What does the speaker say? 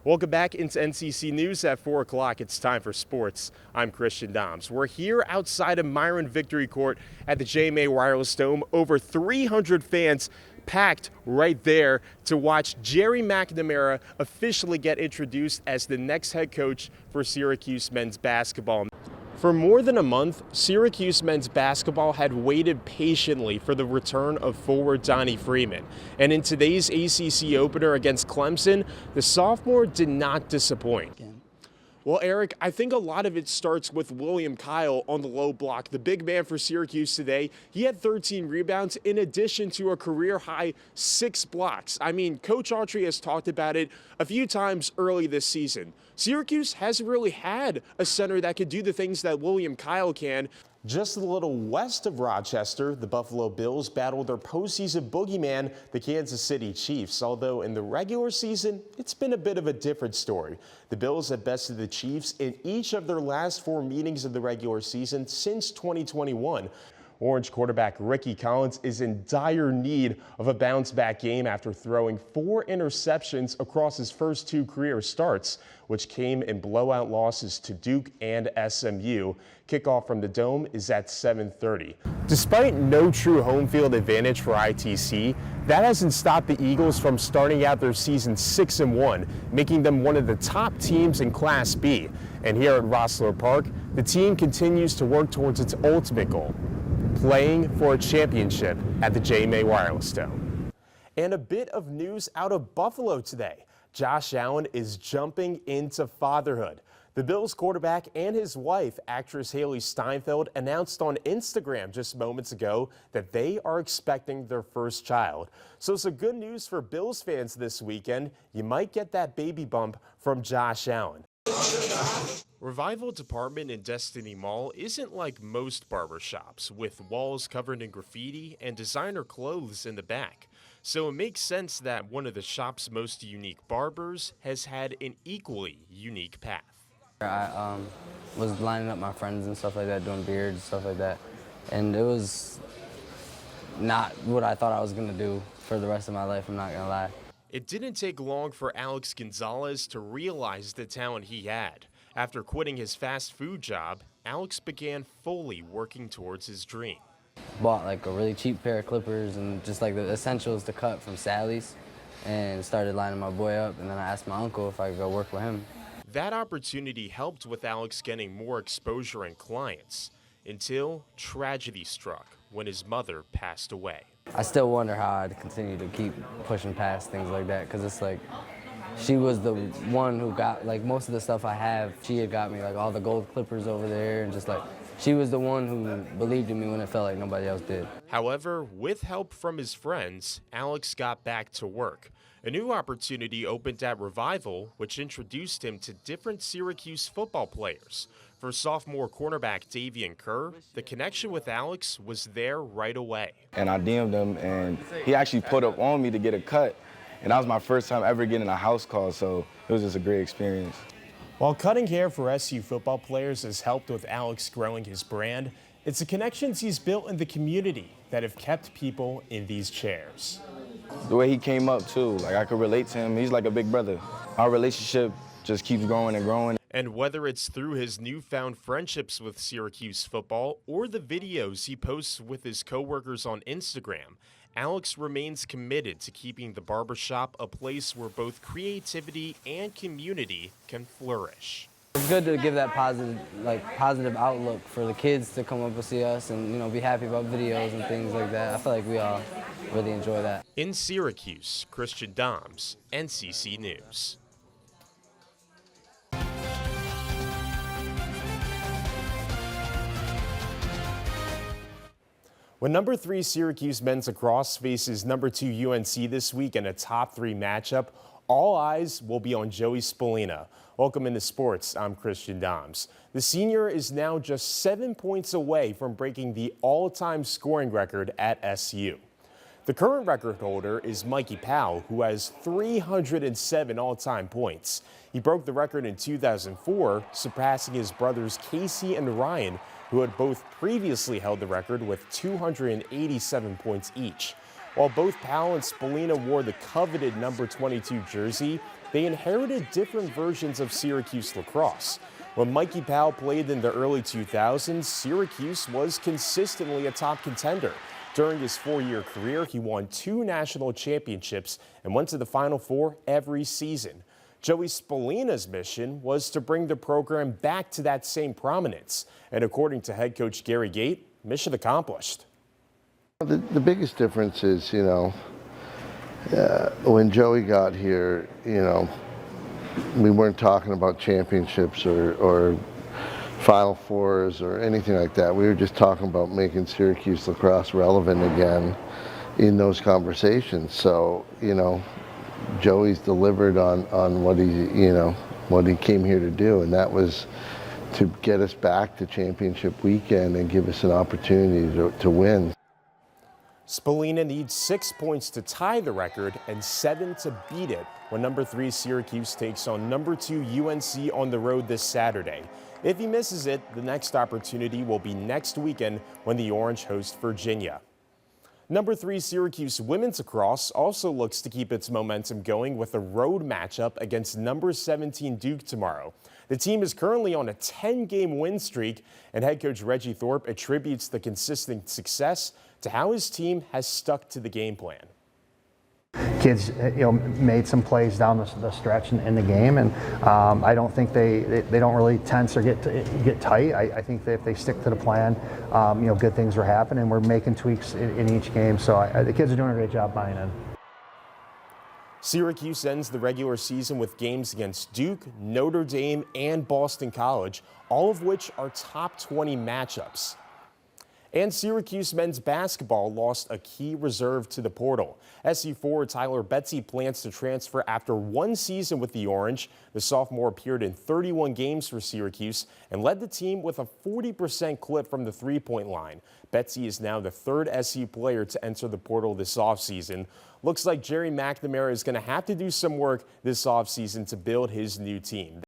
Welcome back into NCC News at 4 o'clock. It's time for sports. I'm Christian Dahms. We're here outside of Myron Victory Court at the JMA Wireless Dome. Over 300 fans packed right there to watch Jerry McNamara officially get introduced as the next head coach for Syracuse men's basketball. For more than a month, Syracuse men's basketball had waited patiently for the return of forward Donnie Freeman. And in today's ACC opener against Clemson, the sophomore did not disappoint. Well, Eric, I think a lot of it starts with William Kyle on the low block. The big man for Syracuse today, he had 13 rebounds in addition to a career-high 6 blocks. I mean, Coach Autry has talked about it a few times early this season. Syracuse hasn't really had a center that could do the things that William Kyle can. Just a little west of Rochester, the Buffalo Bills battled their postseason boogeyman, the Kansas City Chiefs. Although in the regular season, it's been a bit of a different story. The Bills have bested the Chiefs in each of their last 4 meetings of the regular season since 2021. Orange quarterback Ricky Collins is in dire need of a bounce-back game after throwing 4 interceptions across his first 2 career starts, which came in blowout losses to Duke and SMU. Kickoff from the Dome is at 7:30. Despite no true home field advantage for ITC, that hasn't stopped the Eagles from starting out their season 6-1, making them one of the top teams in Class B. And here at Rossler Park, the team continues to work towards its ultimate goal: playing for a championship at the JMA Wireless Dome. And a bit of news out of Buffalo today. Josh Allen is jumping into fatherhood. The Bills quarterback and his wife, actress Haley Steinfeld, announced on Instagram just moments ago that they are expecting their first child. So some good news for Bills fans this weekend. You might get that baby bump from Josh Allen. Revival Department in Destiny Mall isn't like most barbershops, with walls covered in graffiti and designer clothes in the back. So it makes sense that one of the shop's most unique barbers has had an equally unique path. I was lining up my friends and stuff like that, doing beards and stuff like that, and it was not what I thought I was going to do for the rest of my life, I'm not going to lie. It didn't take long for Alex Gonzalez to realize the talent he had. After quitting his fast food job, Alex began fully working towards his dream. Bought like a really cheap pair of clippers and just like the essentials to cut from Sally's, and started lining my boy up, and then I asked my uncle if I could go work with him. That opportunity helped with Alex getting more exposure and clients, until tragedy struck when his mother passed away. I still wonder how I'd continue to keep pushing past things like that, because it's like, she was the one who got like most of the stuff I have. She had got me like all the gold clippers over there, and just like, she was the one who believed in me when it felt like nobody else did. However, with help from his friends, Alex got back to work. A new opportunity opened at Revival, which introduced him to different Syracuse football players. For sophomore cornerback Davian Kerr, the connection with Alex was there right away. And I DM'd him, and he actually put up on me to get a cut. And that was my first time ever getting a house call, so it was just a great experience. While cutting hair for SU football players has helped with Alex growing his brand, it's the connections he's built in the community that have kept people in these chairs. The way he came up, too, like I could relate to him. He's like a big brother. Our relationship just keeps growing and growing. And whether it's through his newfound friendships with Syracuse football or the videos he posts with his coworkers on Instagram, Alex remains committed to keeping the barbershop a place where both creativity and community can flourish. It's good to give that positive outlook for the kids to come up and see us and, be happy about videos and things like that. I feel like we all really enjoy that. In Syracuse, Christian Dahms, NCC News. When number 3 Syracuse men's lacrosse faces number 2 UNC this week in a top 3 matchup, all eyes will be on Joey Spallina. Welcome into sports. I'm Christian Dahms. The senior is now just 7 points away from breaking the all-time scoring record at SU. The current record holder is Mikey Powell, who has 307 all-time points. He broke the record in 2004, surpassing his brothers Casey and Ryan, who had both previously held the record with 287 points each. While both Powell and Spallina wore the coveted number 22 jersey, they inherited different versions of Syracuse lacrosse. When Mikey Powell played in the early 2000s, Syracuse was consistently a top contender. During his 4-year career, he won 2 national championships and went to the Final Four every season. Joey Spallina's mission was to bring the program back to that same prominence. And according to head coach Gary Gait, mission accomplished. The biggest difference is, when Joey got here, we weren't talking about championships or Final Fours or anything like that. We were just talking about making Syracuse lacrosse relevant again in those conversations. So, Joey's delivered on what he came here to do, and that was to get us back to championship weekend and give us an opportunity to win. Spallina needs 6 points to tie the record and 7 to beat it when number 3 Syracuse takes on number 2 UNC on the road this Saturday. If he misses it, the next opportunity will be next weekend when the Orange host Virginia. Number 3 Syracuse women's lacrosse also looks to keep its momentum going with a road matchup against number 17 Duke tomorrow. The team is currently on a 10-game win streak, and head coach Reggie Thorpe attributes the consistent success to how his team has stuck to the game plan. Kids, made some plays down the stretch in the game, and I don't think they don't really tense or get tight. I think that if they stick to the plan, good things are happening. We're making tweaks in each game, so the kids are doing a great job buying in. Syracuse ends the regular season with games against Duke, Notre Dame, and Boston College, all of which are top 20 matchups. And Syracuse men's basketball lost a key reserve to the portal. SU forward Tyler Betsy plans to transfer after 1 season with the Orange. The sophomore appeared in 31 games for Syracuse and led the team with a 40% clip from the three-point line. Betsy is now the 3rd SU player to enter the portal this offseason. Looks like Jerry McNamara is going to have to do some work this offseason to build his new team.